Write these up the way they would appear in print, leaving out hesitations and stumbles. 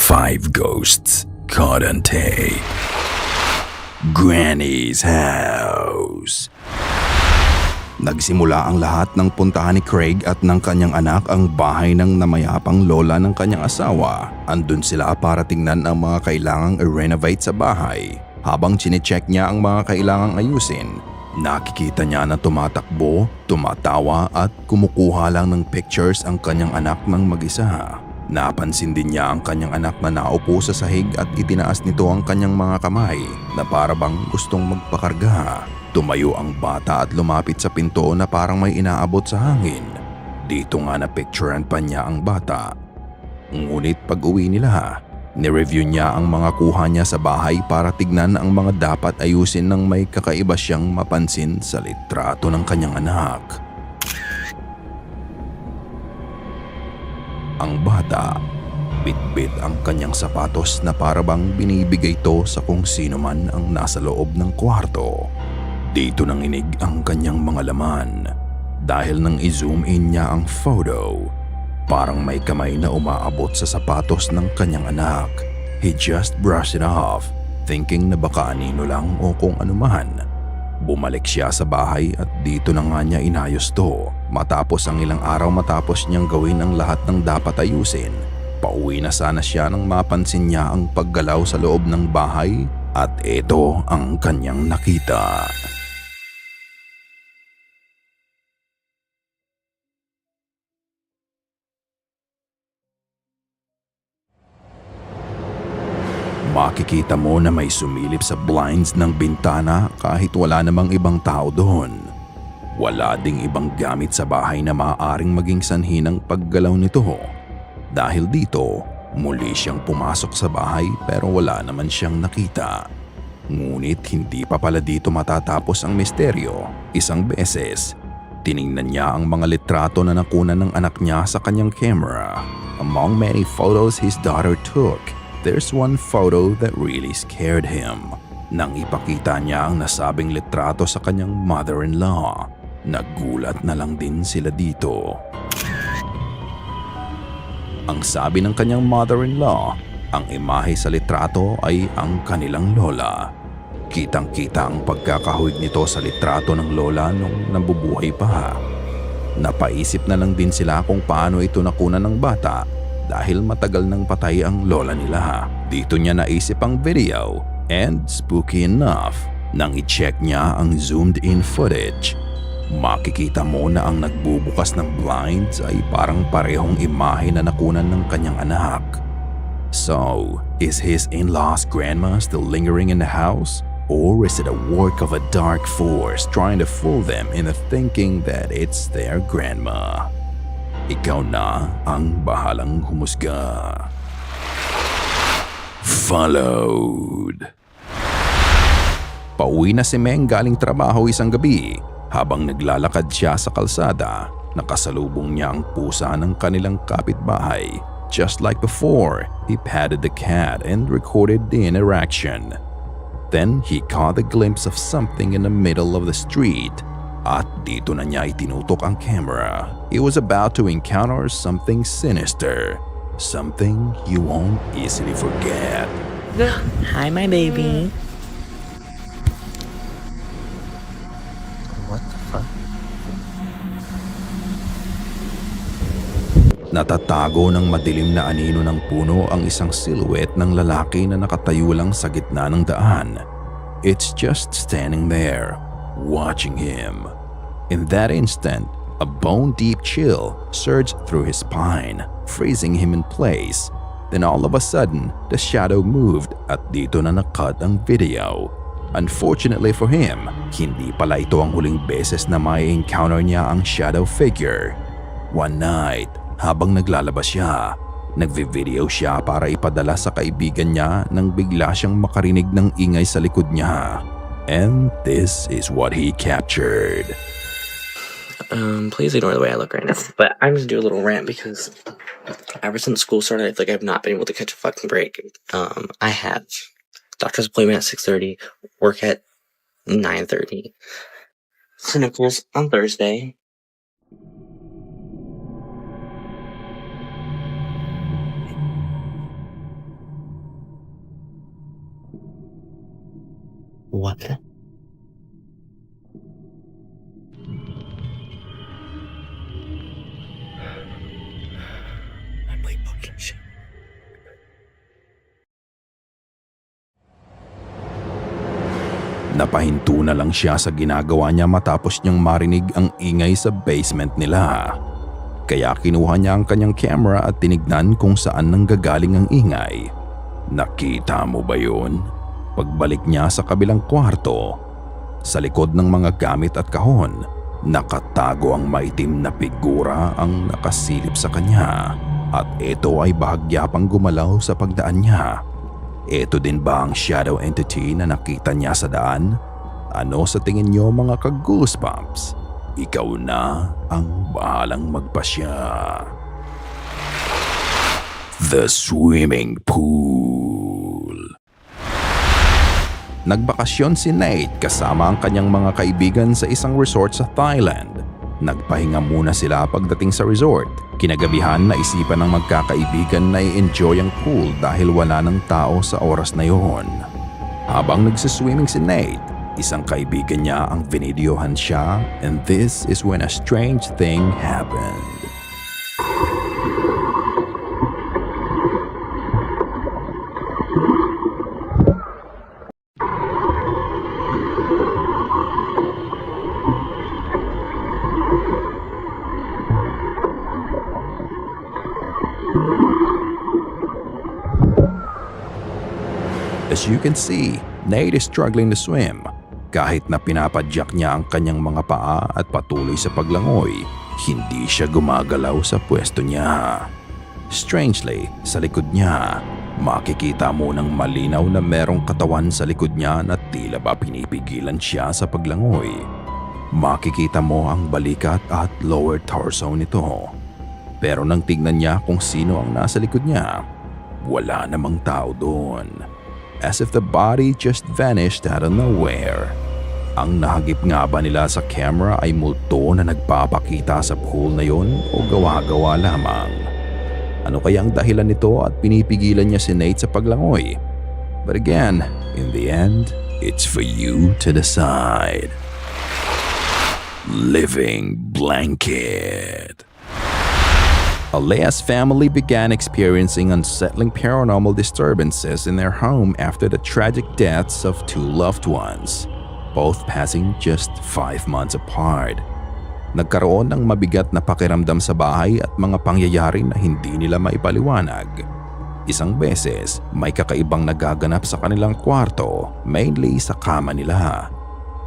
Five ghosts caught on tape. Granny's house. Nagsimula ang lahat ng puntahan ni Craig at ng kanyang anak ang bahay ng namayapang lola ng kanyang asawa. Andun sila para tingnan ang mga kailangang i-renovate sa bahay. Habang chinecheck niya ang mga kailangang ayusin, nakikita niya na tumatakbo, tumatawa at kumukuha lang ng pictures ang kanyang anak ng mag-isa. Napansin din niya ang kanyang anak na naupo sa sahig at itinaas nito ang kanyang mga kamay na para bang gustong magpakarga. Tumayo ang bata at lumapit sa pinto na parang may inaabot sa hangin. Dito nga napicturean pa niya ang bata. Ngunit pag uwi nila, nireview niya ang mga kuha niya sa bahay para tignan ang mga dapat ayusin nang may kakaiba siyang mapansin sa litrato ng kanyang anak. Ang bata, bitbit ang kanyang sapatos na parabang binibigay ito sa kung sino man ang nasa loob ng kwarto. Dito nanginig ang kanyang mga laman. Dahil nang i-zoom in niya ang photo, parang may kamay na umaabot sa sapatos ng kanyang anak. He just brushed it off, thinking na baka anino lang o kung anuman. Bumalik siya sa bahay at dito na nga niya inayos to. Matapos ang ilang araw matapos niyang gawin ang lahat ng dapat ayusin, pauwi na sana siya nang mapansin niya ang paggalaw sa loob ng bahay at ito ang kanyang nakita. Makikita mo na may sumilip sa blinds ng bintana kahit wala namang ibang tao doon. Wala ding ibang gamit sa bahay na maaaring maging sanhi ng paggalaw nito. Dahil dito, muli siyang pumasok sa bahay pero wala naman siyang nakita. Ngunit hindi pa pala dito matatapos ang misteryo. Isang beses, tiningnan niya ang mga litrato na nakunan ng anak niya sa kanyang camera. Among many photos his daughter took, there's one photo that really scared him. Nang ipakita niya ang nasabing litrato sa kanyang mother-in-law, nagulat na lang din sila dito. Ang sabi ng kanyang mother-in-law, ang imahe sa litrato ay ang kanilang lola. Kitang-kita ang pagkakahawig nito sa litrato ng lola nung nabubuhay pa. Napaisip na lang din sila kung paano ito nakunan ng bata dahil matagal nang patay ang lola nila. Dito niya naisip ang video and spooky enough, nang i-check niya ang zoomed-in footage, makikita mo na ang nagbubukas ng blinds ay parang parehong imahe na nakunan ng kanyang anak. So, is his in-laws grandma still lingering in the house? Or is it a work of a dark force trying to fool them into thinking that it's their grandma? Ikaw na ang bahalang humusga. Followed. Pauwi na si Meng galing trabaho isang gabi. Habang naglalakad siya sa kalsada, nakasalubong niya ang pusa ng kanilang kapitbahay. Just like before, he patted the cat and recorded the interaction. Then he caught a glimpse of something in the middle of the street. At dito na niya itinutok ang camera. He was about to encounter something sinister. Something you won't easily forget. Hi, my baby. What the fuck? Natatago ng madilim na anino ng puno ang isang silhouette ng lalaki na nakatayo lang sa gitna ng daan. It's just standing there, watching him. In that instant, a bone-deep chill surged through his spine, freezing him in place. Then all of a sudden, the shadow moved at dito na nakat ang video. Unfortunately for him, hindi pala ito ang huling beses na may encounter niya ang shadow figure. One night, habang naglalabas siya, nagvi-video siya para ipadala sa kaibigan niya nang bigla siyang makarinig ng ingay sa likod niya. And this is what he captured. Please ignore the way I look right now. But I'm gonna do a little rant because ever since school started, I feel like I've not been able to catch a fucking break. I have doctor's appointment at 6:30, work at 9:30, clinicals on Thursday. What the? I play Pokemon shit. Napahinto na lang siya sa ginagawa niya matapos niyang marinig ang ingay sa basement nila. Kaya kinuha niya ang kanyang camera at tinignan kung saan nanggagaling ang ingay. Nakita mo ba yun? Pagbalik niya sa kabilang kwarto, sa likod ng mga gamit at kahon, nakatago ang maitim na figura ang nakasilip sa kanya. At ito ay bahagya pang gumalaw sa pagdaan niya. Ito din ba ang shadow entity na nakita niya sa daan? Ano sa tingin niyo mga ka-goosebumps? Ikaw na ang bahalang magpasya. The Swimming Pool. Nagbakasyon si Nate kasama ang kanyang mga kaibigan sa isang resort sa Thailand. Nagpahinga muna sila pagdating sa resort. Kinagabihan naisipan ng magkakaibigan na i-enjoy ang pool dahil wala ng tao sa oras na yon. Habang nagsiswimming si Nate, isang kaibigan niya ang vinidyohan siya, and this is when a strange thing happened. As you can see, Nate is struggling to swim. Kahit na pinapadyak niya ang kanyang mga paa at patuloy sa paglangoy, hindi siya gumagalaw sa pwesto niya. Strangely, sa likod niya, makikita mo ng malinaw na merong katawan sa likod niya na tila ba pinipigilan siya sa paglangoy. Makikita mo ang balikat at lower torso nito. Pero nang tignan niya kung sino ang nasa likod niya, wala namang tao doon. As if the body just vanished out of nowhere. Ang nahagip nga ba nila sa camera ay multo na nagpapakita sa pool na yon o gawa-gawa lamang? Ano kayang dahilan nito at pinipigilan niya si Nate sa paglangoy? But again, in the end, it's for you to decide. Living Blanket. Alea's family began experiencing unsettling paranormal disturbances in their home after the tragic deaths of two loved ones, both passing just 5 months apart. Nagkaroon ng mabigat na pakiramdam sa bahay at mga pangyayari na hindi nila maipaliwanag. Isang beses, may kakaibang nagaganap sa kanilang kwarto, mainly sa kama nila.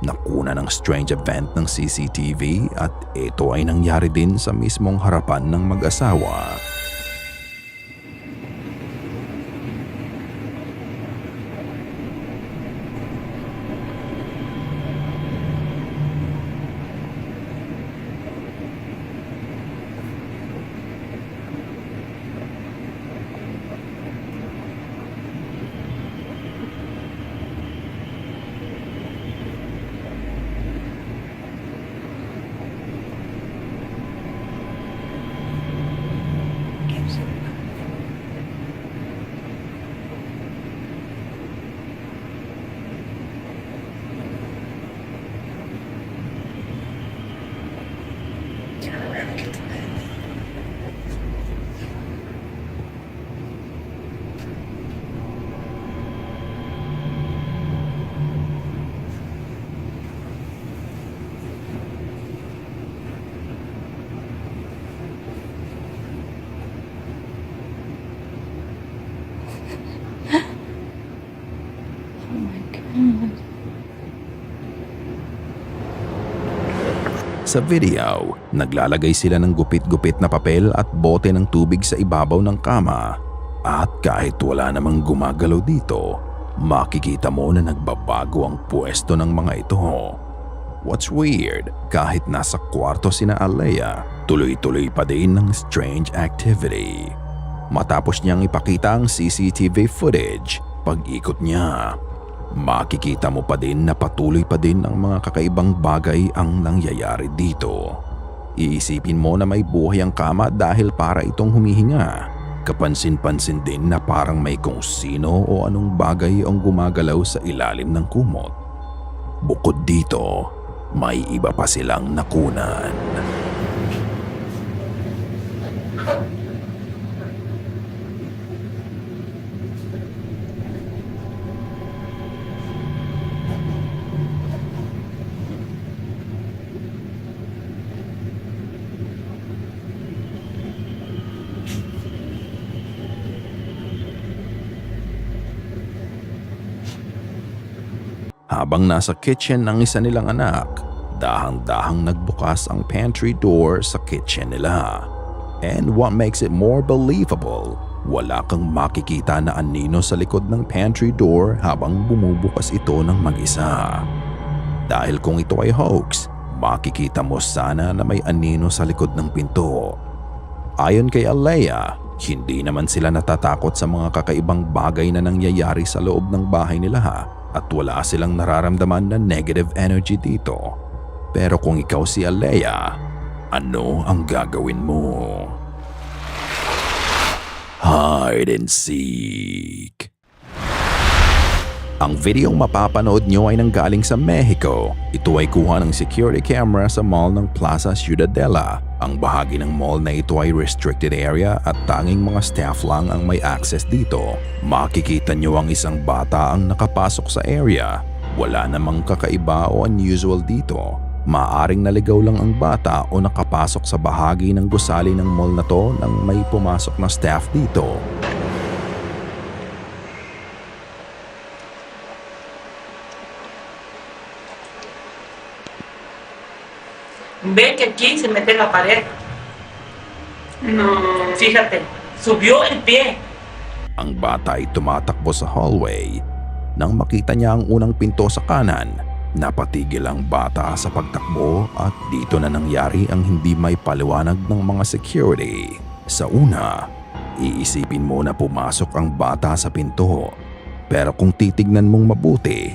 Nakuna ng strange event ng CCTV at ito ay nangyari din sa mismong harapan ng mag-asawa. Sa video, naglalagay sila ng gupit-gupit na papel at bote ng tubig sa ibabaw ng kama. At kahit wala namang gumagalaw dito, makikita mo na nagbabago ang pwesto ng mga ito. What's weird, kahit nasa kwarto sina Alea, tuloy-tuloy pa din ng strange activity. Matapos niyang ipakita ang CCTV footage, pag-ikot niya, makikita mo pa din na patuloy pa din ang mga kakaibang bagay ang nangyayari dito. Iisipin mo na may buhay ang kama dahil para itong humihinga. Kapansin-pansin din na parang may kung sino o anong bagay ang gumagalaw sa ilalim ng kumot. Bukod dito, may iba pa silang nakunan. Habang nasa kitchen ang isa nilang anak, dahang-dahang nagbukas ang pantry door sa kitchen nila. And what makes it more believable, wala kang makikita na anino sa likod ng pantry door habang bumubukas ito ng mag-isa. Dahil kung ito ay hoax, makikita mo sana na may anino sa likod ng pinto. Ayon kay Alea, hindi naman sila natatakot sa mga kakaibang bagay na nangyayari sa loob ng bahay nila at wala silang nararamdaman na negative energy dito. Pero kung ikaw si Alea, ano ang gagawin mo? Hide and seek. Ang videong mapapanood nyo ay nanggaling sa Mexico. Ito ay kuha ng security camera sa mall ng Plaza Ciudadela. Ang bahagi ng mall na ito ay restricted area at tanging mga staff lang ang may access dito. Makikita nyo ang isang bata ang nakapasok sa area. Wala namang kakaiba o unusual dito. Maaring naligaw lang ang bata o nakapasok sa bahagi ng gusali ng mall na to nang may pumasok na staff dito. Ve que aquí se mete en la pared. No. Fíjate, subió el pie. Ang bata ay tumatakbo sa hallway. Nang makita niya ang unang pinto sa kanan, napatigil ang bata sa pagtakbo at dito na nangyari ang hindi may paliwanag ng mga security. Sa una, iisipin mo na pumasok ang bata sa pinto. Pero kung titignan mong mabuti,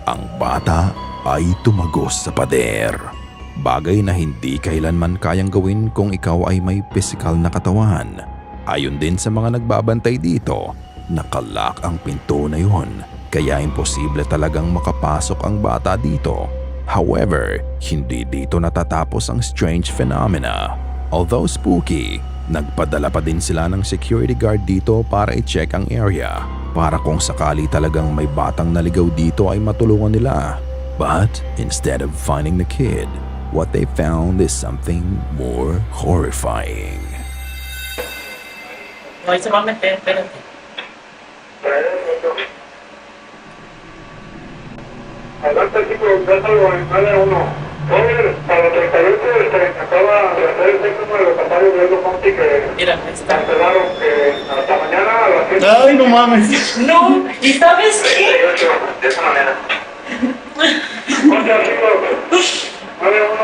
ang bata ay tumagos sa pader. Bagay na hindi kailanman kayang gawin kung ikaw ay may physical na katawan. Ayon din sa mga nagbabantay dito, nakalock ang pinto na yun, kaya imposible talagang makapasok ang bata dito. However, hindi dito natatapos ang strange phenomena. Although spooky, nagpadala pa din sila ng security guard dito para i-check ang area, para kung sakali talagang may batang naligaw dito ay matulungan nila. But instead of finding the kid, what they found is something more horrifying. No, ahí se va a meter, espérate. Adelante chicos, déjalo en N1. Oye, para 38 acaba de hacer el sexo de los papayos de los Conti que Mira, ahí está. cancelaron que hasta mañana a las 7. Ay, no mames. No, ¿y sabes qué? 38, de esa manera. Conti chicos, N1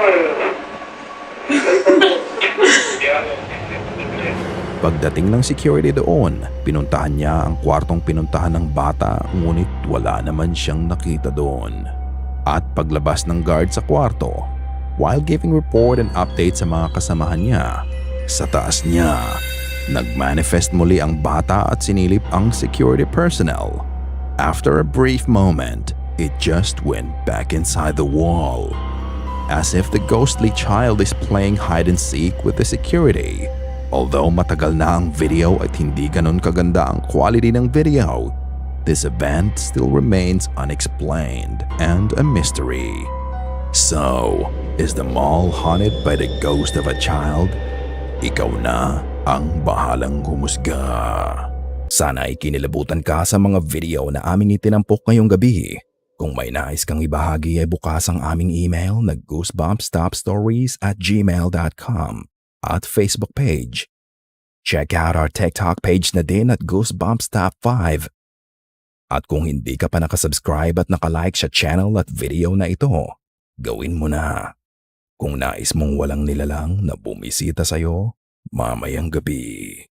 Pagdating ng security doon, pinuntahan niya ang kwartong pinuntahan ng bata ngunit wala naman siyang nakita doon. At paglabas ng guard sa kwarto, while giving report and update sa mga kasamahan niya, sa taas niya, nagmanifest muli ang bata at sinilip ang security personnel. After a brief moment, it just went back inside the wall. As if the ghostly child is playing hide and seek with the security. Although matagal na ang video at hindi ganun kaganda ang quality ng video, this event still remains unexplained and a mystery. So, is the mall haunted by the ghost of a child? Ikaw na ang bahalang humusga. Sana ay kinilabutan ka sa mga video na aming itinampok ngayong gabi. Kung may nais kang ibahagi ay bukas ang aming email na goosebumpstopstories@gmail.com at Facebook page. Check out our TikTok page na din at goosebumpstop5. At kung hindi ka pa nakasubscribe at nakalike sa channel at video na ito, gawin mo na. Kung nais mong walang nilalang na bumisita sa'yo mamayang gabi.